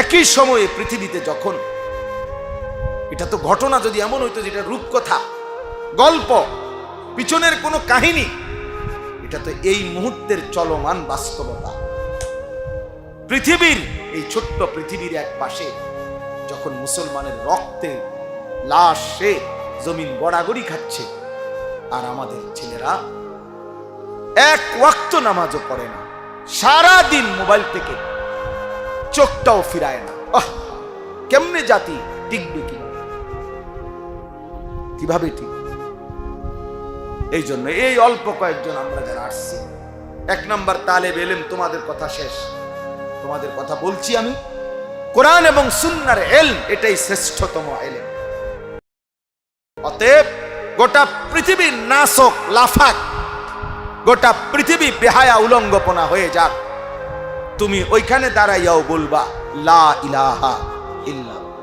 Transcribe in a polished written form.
একই সময়ে পৃথিবীতে যখন, এটা তো ঘটনা যদি এমন হইতো যেটা রূপকথা, গল্প, পিছনের কোনো কাহিনী, এটা তো এই মুহূর্তের চলমান বাস্তবতা। পৃথিবীর এই ছোট্ট পৃথিবীর এক পাশে যখন মুসলমানের রক্তে লাশে জমিন গড়াগড়ি খাচ্ছে, আর আমাদের ছেলেরা এক ওয়াক্ত নামাজও পড়ে না, সারা দিন মোবাইল থেকে চোখটাও ফিরায় না। কেমনে জাতি টিকবে? কিভাবে ঠিক? এই জন্য এই অল্প কয়েকজন আমরা যারা আসছি, 1 নাম্বার তালেব ইলম, তোমাদের কথা শেষ, তোমাদের কথা বলছি আমি। কোরআন এবং সুন্নাহর ইলম এটাই শ্রেষ্ঠতম ইলম। অতএব গোটা পৃথিবীর নাসক লাফাক, গোটা পৃথিবী বেহায়া উলঙ্গপনা হয়ে যাক, তুমি ওইখানে দাঁড়াইয়াও বলবা লা ইলাহা ইল্লাল্লাহ।